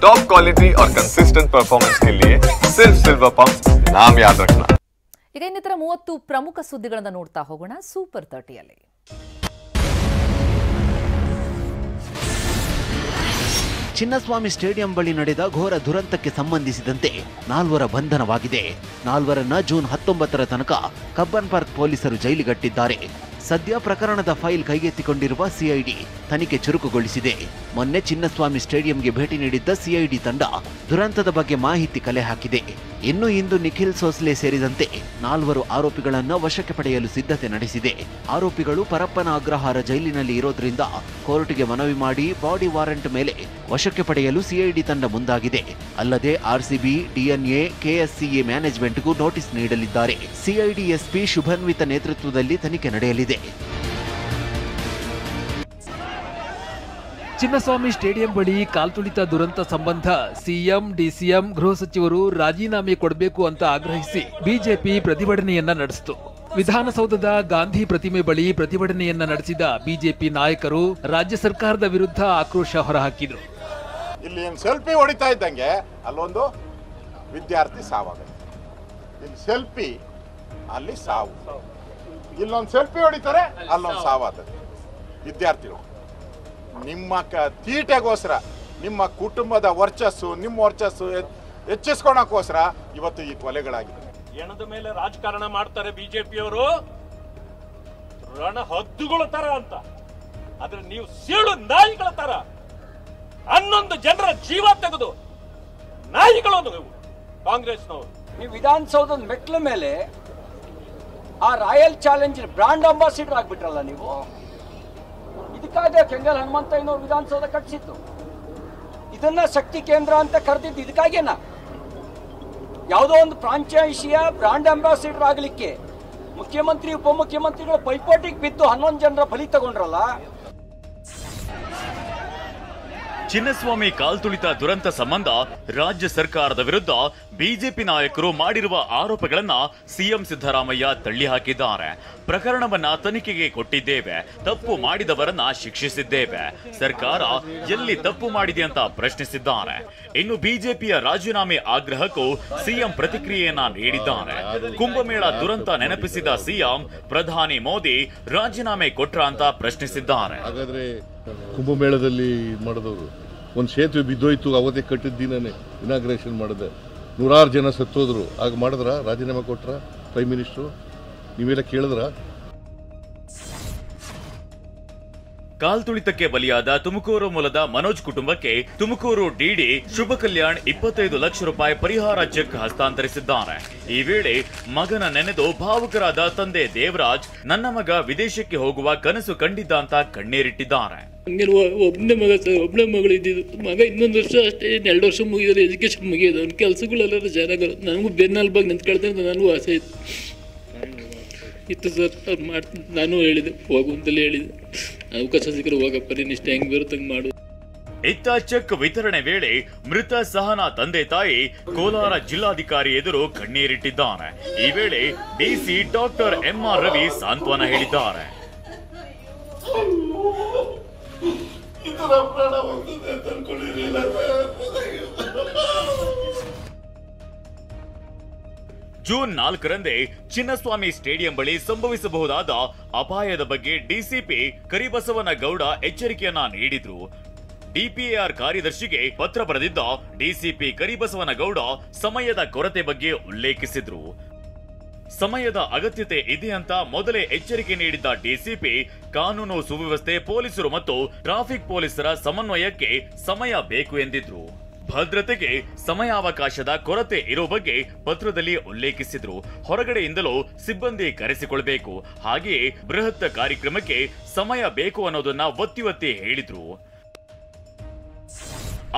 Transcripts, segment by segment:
Top quality और consistent performance के लिए सिर्फ सिल्वर पंप नाम याद रखना। ಈಗ ಇನ್ನಿತರ 30 ಪ್ರಮುಖ ಸುದ್ದಿಗಳನ್ನು ನೋಡ್ತಾ ಹೋಗೋಣ ಸೂಪರ್ 30ಯಲ್ಲಿ. ಚಿನ್ನಸ್ವಾಮಿ ಸ್ಟೇಡಿಯಂ ಬಳಿ ನಡೆದ ಘೋರ ದುರಂತಕ್ಕೆ ಸಂಬಂಧಿಸಿದಂತೆ 4 ಬಂಧನವಾಗಿದೆ. 4ರನ್ನ ಜೂನ್ 19ರ ತನಕ ಕಬ್ಬನ್ ಪಾರ್ಕ್ ಪೊಲೀಸರು ಜೈಲಿಗಟ್ಟಿದ್ದಾರೆ. ಸದ್ಯ ಪ್ರಕರಣದ ಫೈಲ್ ಕೈಗೆತ್ತಿಕೊಂಡಿರುವ ಸಿಐಡಿ ತನಿಖೆ ಚುರುಕುಗೊಳಿಸಿದೆ. ಮೊನ್ನೆ ಚಿನ್ನಸ್ವಾಮಿ ಸ್ಟೇಡಿಯಂಗೆ ಭೇಟಿ ನೀಡಿದ್ದ ಸಿಐಡಿ ತಂಡ ದುರಂತದ ಬಗ್ಗೆ ಮಾಹಿತಿ ಕಲೆ ಹಾಕಿದೆ. ಇನ್ನು ಇಂದು ನಿಖಿಲ್ ಸೋಸ್ಲೆ ಸೇರಿದಂತೆ 4 ಆರೋಪಿಗಳನ್ನು ವಶಕ್ಕೆ ಪಡೆಯಲು ಸಿದ್ಧತೆ ನಡೆಸಿದೆ. ಆರೋಪಿಗಳು ಪರಪ್ಪನ ಅಗ್ರಹಾರ ಜೈಲಿನಲ್ಲಿ ಇರೋದ್ರಿಂದ ಕೋರ್ಟ್ಗೆ ಮನವಿ ಮಾಡಿ ಬಾಡಿ ವಾರೆಂಟ್ ಮೇಲೆ ವಶಕ್ಕೆ ಪಡೆಯಲು ಸಿಐಡಿ ತಂಡ ಮುಂದಾಗಿದೆ. ಅಲ್ಲದೆ ಆರ್ಸಿಬಿ, ಡಿಎನ್ಎ, ಕೆಎಸ್ಸಿಎ ಮ್ಯಾನೇಜ್ಮೆಂಟ್ಗೂ ನೋಟಿಸ್ ನೀಡಲಿದ್ದಾರೆ. ಸಿಐಡಿ ಎಸ್ಪಿ ಶುಭನ್ವಿತ ನೇತೃತ್ವದಲ್ಲಿ ತನಿಖೆ ನಡೆಯಲಿದೆ. ಚಿನ್ನಸ್ವಾಮಿ ಸ್ಟೇಡಿಯಂ ಬಳಿ ಕಾಲ್ತುಳಿತ ದುರಂತ ಸಂಬಂಧ ಸಿಎಂ, ಡಿಸಿಎಂ, ಗೃಹ ಸಚಿವರು ರಾಜೀನಾಮೆ ಕೊಡಬೇಕು ಅಂತ ಆಗ್ರಹಿಸಿ ಬಿಜೆಪಿ ಪ್ರತಿಭಟನೆಯನ್ನ ನಡೆಸಿತು. ವಿಧಾನಸೌಧದ ಗಾಂಧಿ ಪ್ರತಿಮೆ ಬಳಿ ಪ್ರತಿಭಟನೆಯನ್ನ ನಡೆಸಿದ ಬಿಜೆಪಿ ನಾಯಕರು ರಾಜ್ಯ ಸರ್ಕಾರದ ವಿರುದ್ಧ ಆಕ್ರೋಶ ಹೊರಹಾಕಿದರು. ಇಲ್ಲಿ ಸೆಲ್ಫಿ ಹೊಡಿತಾ ಇದ್ದಂಗೆ ಅಲ್ಲೊಂದು ವಿದ್ಯಾರ್ಥಿ ಸಾವಾಗುತ್ತೆ. ಇಲ್ಲಿ ಸೆಲ್ಫಿ, ಅಲ್ಲಿ ಸಾವು. ಇಲ್ಲೊಂದು ಸೆಲ್ಫಿ ಹೊಡಿತಾರೆ, ಅಲ್ಲೊಂದು ಸಾವಾಗುತ್ತೆ. ವಿದ್ಯಾರ್ಥಿಗಳು ನಿಮ್ಮ ತೀಟೆಗೋಸ್ಕರ, ನಿಮ್ಮ ಕುಟುಂಬದ ವರ್ಚಸ್ಸು, ನಿಮ್ಮ ವರ್ಚಸ್ಸು ಹೆಚ್ಚಿಸ್ಕೊಳಕ್ಕೋಸ್ಕರ ಇವತ್ತು ಈ ಕೊಲೆಗಳಾಗಿದೆ. ಹೆಣದ ಮೇಲೆ ರಾಜಕಾರಣ ಮಾಡ್ತಾರೆ ಬಿಜೆಪಿಯವರು, ರಣ ಹದ್ದುಗಳ ತರ ಅಂತ. ಆದ್ರೆ ನೀವು ಸೀಳು ನಾಯಿಗಳ ತರ 11 ಜನರ ಜೀವ ತೆಗೆದು ನಾಯಿಗಳು ನೀವು ಕಾಂಗ್ರೆಸ್ನವರು. ನೀವು ವಿಧಾನಸೌಧದ ಮೆಟ್ಲ ಮೇಲೆ ಆ ರಾಯಲ್ ಚಾಲೆಂಜ್ ಬ್ರಾಂಡ್ ಅಂಬಾಸಿಡರ್ ಆಗ್ಬಿಟ್ರಲ್ಲ ನೀವು. ಇದಕ್ಕಾಗ ಕೆಂಗಲ್ ಹನುಮಂತಯ್ಯನವರು ವಿಧಾನಸೌಧ ಕಟ್ಟಿಸಿದ್ದು. ಇದನ್ನ ಶಕ್ತಿ ಕೇಂದ್ರ ಅಂತ ಕರೆದಿದ್ದು ಇದಕ್ಕಾಗೇನ? ಯಾವುದೋ ಒಂದು ಫ್ರಾಂಚೈಸಿಯ ಬ್ರಾಂಡ್ ಅಂಬಾಸಿಡರ್ ಆಗಲಿಕ್ಕೆ ಮುಖ್ಯಮಂತ್ರಿ, ಉಪಮುಖ್ಯಮಂತ್ರಿಗಳು ಪೈಪೋಟಿಗೆ ಬಿದ್ದು 11 ಜನರ ಬಲಿ ತಗೊಂಡ್ರಲ್ಲ. ಚಿನ್ನಸ್ವಾಮಿ ಕಾಲ್ತುಳಿತ ದುರಂತ ಸಂಬಂಧ ರಾಜ್ಯ ಸರ್ಕಾರದ ವಿರುದ್ಧ ಬಿಜೆಪಿ ನಾಯಕರು ಮಾಡಿರುವ ಆರೋಪಗಳನ್ನ ಸಿಎಂ ಸಿದ್ದರಾಮಯ್ಯ ತಳ್ಳಿ ಹಾಕಿದ್ದಾರೆ. ಪ್ರಕರಣವನ್ನ ತನಿಖೆಗೆ ಕೊಟ್ಟಿದ್ದೇವೆ, ತಪ್ಪು ಮಾಡಿದವರನ್ನ ಶಿಕ್ಷಿಸಿದ್ದೇವೆ, ಸರ್ಕಾರ ಎಲ್ಲಿ ತಪ್ಪು ಮಾಡಿದೆ ಅಂತ ಪ್ರಶ್ನಿಸಿದ್ದಾರೆ. ಇನ್ನು ಬಿಜೆಪಿಯ ರಾಜೀನಾಮೆ ಆಗ್ರಹಕ್ಕೂ ಸಿಎಂ ಪ್ರತಿಕ್ರಿಯೆಯನ್ನ ನೀಡಿದ್ದಾರೆ. ಕುಂಭಮೇಳ ದುರಂತ ನೆನಪಿಸಿದ ಸಿಎಂ, ಪ್ರಧಾನಿ ಮೋದಿ ರಾಜೀನಾಮೆ ಕೊಟ್ರ ಅಂತ ಪ್ರಶ್ನಿಸಿದ್ದಾರೆ. ಹಾಗಾದ್ರೆ ಕುಂಭಮೇಳದಲ್ಲಿ ಮಾಡಿದವರು ಒಂದು ಸೇತುವೆ ಬಿದ್ದೋಯ್ತು, ಅವತ್ತೇ ಕಟ್ಟಿದ ದಿನನೇ ಇನಾಗ್ರೇಷನ್ ಮಾಡಿದೆ, 100 ಜನ ಸತ್ತೋದ್ರು. ಆಗ ಮಾಡಿದ್ರ? ರಾಜೀನಾಮೆ ಕೊಟ್ರ ಪ್ರೈಮ್ ಮಿನಿಸ್ಟ್ರು? ನೀವೆಲ್ಲ ಕೇಳಿದ್ರ? ಕಾಲ್ತುಳಿತಕ್ಕೆ ಬಲಿಯಾದ ತುಮಕೂರು ಮೂಲದ ಮನೋಜ್ ಕುಟುಂಬಕ್ಕೆ ತುಮಕೂರು ಡಿಡಿ ಶುಭ ಕಲ್ಯಾಣ್ 25 ಲಕ್ಷ ರೂಪಾಯಿ ಪರಿಹಾರ ಚೆಕ್ ಹಸ್ತಾಂತರಿಸಿದ್ದಾರೆ. ಈ ವೇಳೆ ಮಗನ ನೆನೆದು ಭಾವುಕರಾದ ತಂದೆ ದೇವರಾಜ್, ನನ್ನ ಮಗ ವಿದೇಶಕ್ಕೆ ಹೋಗುವ ಕನಸು ಕಂಡಿದ್ದ ಅಂತ ಕಣ್ಣೀರಿಟ್ಟಿದ್ದಾರೆ. ಒಬ್ಬನೇ ಮಗ ಸರ್, ಒಬ್ಬನೇ ಮಗಳು ಇದ್ದಿದ್ದು. ಮಗ ಇನ್ನೊಂದು ವರ್ಷ ಅಷ್ಟೇ, 2 ವರ್ಷ ಮುಗಿಯೋದು, ಎಜುಕೇಶನ್ ಮುಗಿಯೋದು. ಅವ್ನ ಕೆಲಸಗಳೆಲ್ಲ ಚೆನ್ನಾಗಿ ನನಗೂ ಬೆನ್ನೆಲುಬಾಗಿ ನಿಂತ್ಕೊಳ್ತೇನೆ ನನಗೂ ಆಸೆ ಇತ್ತು ಸರ್. ಅವ್ರು ಮಾಡ್ತೀನಿ, ನಾನು ಹೇಳಿದೆ ಹೋಗು ಅಂತಲೇ ಹೇಳಿದೆ. ಅವಕಾಶ ಸಿಕ್ಕರೆ ಹೋಗಪ್ಪ, ನೀನು ಇಷ್ಟ ಹೆಂಗೆ ಬರುತ್ತಂಗೆ ಮಾಡು. ಇತ್ತ ಚೆಕ್ ವಿತರಣೆ ವೇಳೆ ಮೃತ ಸಹನಾ ತಂದೆ ತಾಯಿ ಕೋಲಾರ ಜಿಲ್ಲಾಧಿಕಾರಿ ಎದುರು ಕಣ್ಣೀರಿಟ್ಟಿದ್ದಾರೆ. ಈ ವೇಳೆ ಡಿಸಿ ಡಾಕ್ಟರ್ ಎಂಆರ್ ರವಿ ಸಾಂತ್ವನ ಹೇಳಿದ್ದಾರೆ. ಜೂನ್ 4ರಂದೇ ಚಿನ್ನಸ್ವಾಮಿ ಸ್ಟೇಡಿಯಂ ಬಳಿ ಸಂಭವಿಸಬಹುದಾದ ಅಪಾಯದ ಬಗ್ಗೆ ಡಿಸಿಪಿ ಕರಿಬಸವನಗೌಡ ಎಚ್ಚರಿಕೆಯನ್ನ ನೀಡಿದ್ರು. ಡಿಪಿಆರ್ ಕಾರ್ಯದರ್ಶಿಗೆ ಪತ್ರ ಬರೆದಿದ್ದ ಡಿಸಿಪಿ ಕರಿಬಸವನಗೌಡ ಸಮಯದ ಕೊರತೆ ಬಗ್ಗೆ ಉಲ್ಲೇಖಿಸಿದ್ರು. ಸಮಯದ ಅಗತ್ಯತೆ ಇದೆ ಅಂತ ಮೊದಲೇ ಎಚ್ಚರಿಕೆ ನೀಡಿದ್ದ ಡಿಸಿಪಿ, ಕಾನೂನು ಸುವ್ಯವಸ್ಥೆ, ಪೊಲೀಸರು ಮತ್ತು ಟ್ರಾಫಿಕ್ ಪೊಲೀಸರ ಸಮನ್ವಯಕ್ಕೆ ಸಮಯ ಬೇಕು ಎಂದಿದ್ರು. ಭದ್ರತೆಗೆ ಸಮಯಾವಕಾಶದ ಕೊರತೆ ಇರೋ ಬಗ್ಗೆ ಪತ್ರದಲ್ಲಿ ಉಲ್ಲೇಖಿಸಿದ್ರು. ಹೊರಗಡೆಯಿಂದಲೂ ಸಿಬ್ಬಂದಿ ಕರೆಸಿಕೊಳ್ಬೇಕು, ಹಾಗೆಯೇ ಬೃಹತ್ ಕಾರ್ಯಕ್ರಮಕ್ಕೆ ಸಮಯ ಬೇಕು ಅನ್ನೋದನ್ನ ಒತ್ತಿ ಒತ್ತಿ ಹೇಳಿದ್ರು.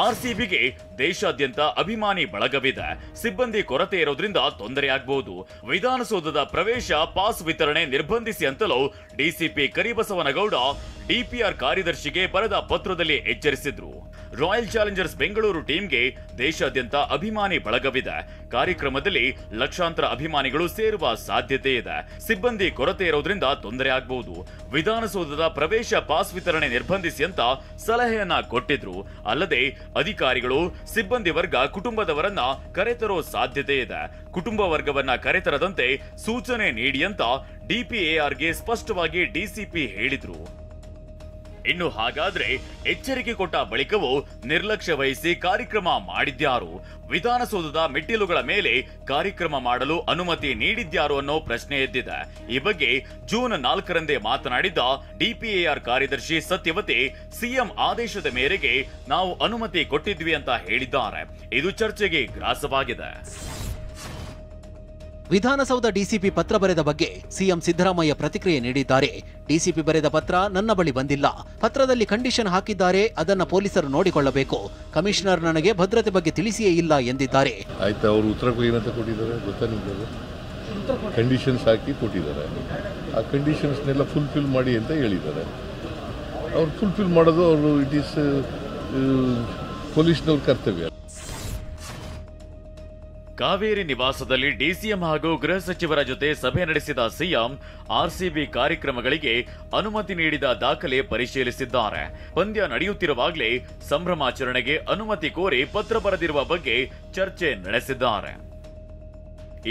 ಆರ್ಸಿಬಿಗೆ ದೇಶಾದ್ಯಂತ ಅಭಿಮಾನಿ ಬಳಗವಿದೆ. ಸಿಬ್ಬಂದಿ ಕೊರತೆ ಇರೋದ್ರಿಂದ ತೊಂದರೆ ಆಗಬಹುದು. ವಿಧಾನಸೌಧದ ಪ್ರವೇಶ ಪಾಸ್ ವಿತರಣೆ ನಿರ್ಬಂಧಿಸಿ ಅಂತಲೂ ಡಿಸಿಪಿ ಕರಿಬಸವನಗೌಡ ಡಿಪಿಆರ್ ಕಾರ್ಯದರ್ಶಿಗೆ ಬರೆದ ಪತ್ರದಲ್ಲಿ ಎಚ್ಚರಿಸಿದ್ರು. ರಾಯಲ್ ಚಾಲೆಂಜರ್ಸ್ ಬೆಂಗಳೂರು ಟೀಮ್ಗೆ ದೇಶಾದ್ಯಂತ ಅಭಿಮಾನಿ ಬಳಗವಿದೆ. ಕಾರ್ಯಕ್ರಮದಲ್ಲಿ ಲಕ್ಷಾಂತರ ಅಭಿಮಾನಿಗಳು ಸೇರುವ ಸಾಧ್ಯತೆ ಇದೆ. ಸಿಬ್ಬಂದಿ ಕೊರತೆ ಇರೋದ್ರಿಂದ ತೊಂದರೆ ಆಗಬಹುದು. ವಿಧಾನಸೌಧದ ಪ್ರವೇಶ ಪಾಸ್ ವಿತರಣೆ ನಿರ್ಬಂಧಿಸಿ ಅಂತ ಸಲಹೆಯನ್ನ ಕೊಟ್ಟಿದ್ರು. ಅಲ್ಲದೆ ಅಧಿಕಾರಿಗಳು ಸಿಬ್ಬಂದಿ ವರ್ಗ ಕುಟುಂಬದವರನ್ನ ಕರೆತರೋ ಸಾಧ್ಯತೆ ಇದೆ. ಕುಟುಂಬ ವರ್ಗವನ್ನ ಕರೆತರದಂತೆ ಸೂಚನೆ ನೀಡಿ ಅಂತ ಡಿಪಿಎಆರ್ಗೆ ಸ್ಪಷ್ಟವಾಗಿ ಡಿಸಿಪಿ ಹೇಳಿದ್ರು. ಇನ್ನು ಹಾಗಾದ್ರೆ ಎಚ್ಚರಿಕೆ ಕೊಟ್ಟ ಬಳಿಕವೂ ನಿರ್ಲಕ್ಷ್ಯ ವಹಿಸಿ ಕಾರ್ಯಕ್ರಮ ಮಾಡಿದ್ಯಾರು? ವಿಧಾನಸೌಧದ ಮೆಟ್ಟಿಲುಗಳ ಮೇಲೆ ಕಾರ್ಯಕ್ರಮ ಮಾಡಲು ಅನುಮತಿ ನೀಡಿದ್ಯಾರು ಅನ್ನೋ ಪ್ರಶ್ನೆ ಎದ್ದಿದೆ. ಈ ಬಗ್ಗೆ ಜೂನ್ 4ರಂದೇ ಮಾತನಾಡಿದ್ದ ಡಿಪಿಎಆರ್ ಕಾರ್ಯದರ್ಶಿ ಸತ್ಯವತಿ, ಸಿಎಂ ಆದೇಶದ ಮೇರೆಗೆ ನಾವು ಅನುಮತಿ ಕೊಟ್ಟಿದ್ವಿ ಅಂತ ಹೇಳಿದ್ದಾರೆ. ಇದು ಚರ್ಚೆಗೆ ಗ್ರಾಸವಾಗಿದೆ. ವಿಧಾನಸೌಧ ಡಿಸಿಪಿ ಪತ್ರ ಬರೆದ ಬಗ್ಗೆ ಸಿಎಂ ಸಿದ್ದರಾಮಯ್ಯ ಪ್ರತಿಕ್ರಿಯೆ ನೀಡಿದ್ದಾರೆ. ಡಿಸಿಪಿ ಬರೆದ ಪತ್ರ ನನ್ನ ಬಳಿ ಬಂದಿಲ್ಲ. ಪತ್ರದಲ್ಲಿ ಕಂಡೀಷನ್ ಹಾಕಿದ್ದಾರೆ, ಅದನ್ನ ಪೊಲೀಸರು ನೋಡಿಕೊಳ್ಳಬೇಕು. ಕಮಿಷನರ್ ನನಗೆ ಭದ್ರತೆ ಬಗ್ಗೆ ತಿಳಿಸಿಯೇ ಇಲ್ಲ ಎಂದಿದ್ದಾರೆ. ಆಯ್ತಾ, ಅವರು ಉತ್ತರಕ್ಕೂ ಏನಂತ ಕೊಟ್ಟಿದ್ದಾರೆ ಗೊತ್ತಾ ನಿಮಗೆ? ಕಂಡೀಷನ್ಸ್ ಹಾಕಿ ಕೊಟ್ಟಿದ್ದಾರೆ. ಆ ಕಂಡೀಷನ್ಸ್ನೆಲ್ಲ ಫುಲ್ಫಿಲ್ ಮಾಡಿ ಅಂತ ಹೇಳಿದ್ದಾರೆ. ಅವ್ರು ಫುಲ್ಫಿಲ್ ಮಾಡೋದು ಅವರು ಇಟ್ ಈಸ್ ಪೊಲೀಸ್ನವ್ರ ಕರ್ತವ್ಯ. ಕಾವೇರಿ ನಿವಾಸದಲ್ಲಿ ಡಿಸಿಎಂ ಹಾಗೂ ಗೃಹ ಸಚಿವರ ಜೊತೆ ಸಭೆ ನಡೆಸಿದ ಸಿಎಂ ಆರ್ಸಿಬಿ ಕಾರ್ಯಕ್ರಮಗಳಿಗೆ ಅನುಮತಿ ನೀಡಿದ ದಾಖಲೆ ಪರಿಶೀಲಿಸಿದ್ದಾರೆ. ಪಂದ್ಯ ನಡೆಯುತ್ತಿರುವಾಗಲೇ ಸಂಭ್ರಮಾಚರಣೆಗೆ ಅನುಮತಿ ಕೋರಿ ಪತ್ರ ಬರೆದಿರುವ ಬಗ್ಗೆ ಚರ್ಚೆ ನಡೆಸಿದ್ದಾರೆ.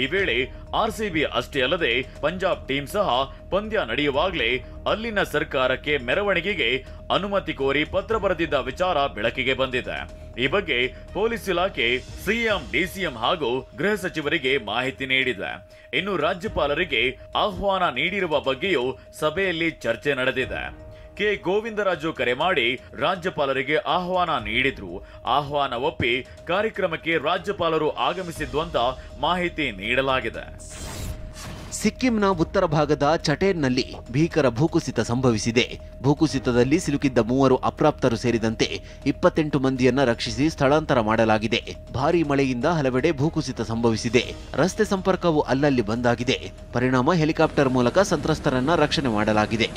ಈ ವೇಳೆ ಆರ್ಸಿಬಿ ಅಷ್ಟೇ ಅಲ್ಲದೆ ಪಂಜಾಬ್ ಟೀಮ್ ಸಹ ಪಂದ್ಯ ನಡೆಯುವಾಗಲೇ ಅಲ್ಲಿನ ಸರ್ಕಾರಕ್ಕೆ ಮೆರವಣಿಗೆಗೆ ಅನುಮತಿ ಕೋರಿ ಪತ್ರ ಬರೆದಿದ್ದ ವಿಚಾರ ಬೆಳಕಿಗೆ ಬಂದಿದೆ. ಈ ಬಗ್ಗೆ ಪೊಲೀಸ್ ಇಲಾಖೆ ಸಿಎಂ, ಡಿಸಿಎಂ ಹಾಗೂ ಗೃಹ ಸಚಿವರಿಗೆ ಮಾಹಿತಿ ನೀಡಿದೆ. ಇನ್ನು ರಾಜ್ಯಪಾಲರಿಗೆ ಆಹ್ವಾನ ನೀಡಿರುವ ಬಗ್ಗೆಯೂ ಸಭೆಯಲ್ಲಿ ಚರ್ಚೆ ನಡೆದಿದೆ. ಕೆ ಗೋವಿಂದರಾಜು ಕರೆ ಮಾಡಿ ರಾಜ್ಯಪಾಲರಿಗೆ ಆಹ್ವಾನ ನೀಡಿದ್ರು. ಆಹ್ವಾನ ಒಪ್ಪಿ ಕಾರ್ಯಕ್ರಮಕ್ಕೆ ರಾಜ್ಯಪಾಲರು ಆಗಮಿಸಿದ್ದು ಅಂತ ಮಾಹಿತಿ ನೀಡಲಾಗಿದೆ. ಸಿಕ್ಕಿಂನ ಉತ್ತರ ಭಾಗದ ಚಟೇರ್ನಲ್ಲಿ ಭೀಕರ ಭೂಕುಸಿತ ಸಂಭವಿಸಿದೆ. ಭೂಕುಸಿತದಲ್ಲಿ ಸಿಲುಕಿದ್ದ 3 ಅಪ್ರಾಪ್ತರು ಸೇರಿದಂತೆ 28 ಮಂದಿಯನ್ನ ರಕ್ಷಿಸಿ ಸ್ಥಳಾಂತರ ಮಾಡಲಾಗಿದೆ. ಭಾರೀ ಮಳೆಯಿಂದ ಹಲವೆಡೆ ಭೂಕುಸಿತ ಸಂಭವಿಸಿದೆ. ರಸ್ತೆ ಸಂಪರ್ಕವು ಅಲ್ಲಲ್ಲಿ ಬಂದಾಗಿದೆ. ಪರಿಣಾಮ ಹೆಲಿಕಾಪ್ಟರ್ ಮೂಲಕ ಸಂತ್ರಸ್ತರನ್ನ ರಕ್ಷಣೆ ಮಾಡಲಾಗಿದೆ.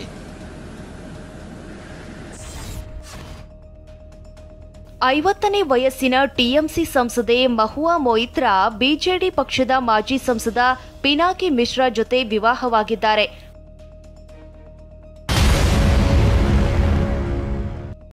50ನೇ ವಯಸ್ಸಿನ ಟಿಎಂಸಿ ಸಂಸದೆ ಮಹುವಾ ಮೊಯಿತ್ರಾ ಬಿಜೆಡಿ ಪಕ್ಷದ ಮಾಜಿ ಸಂಸದ ಪಿನಾಕಿ ಮಿಶ್ರಾ ಜೊತೆ ವಿವಾಹವಾಗಿದ್ದಾರೆ.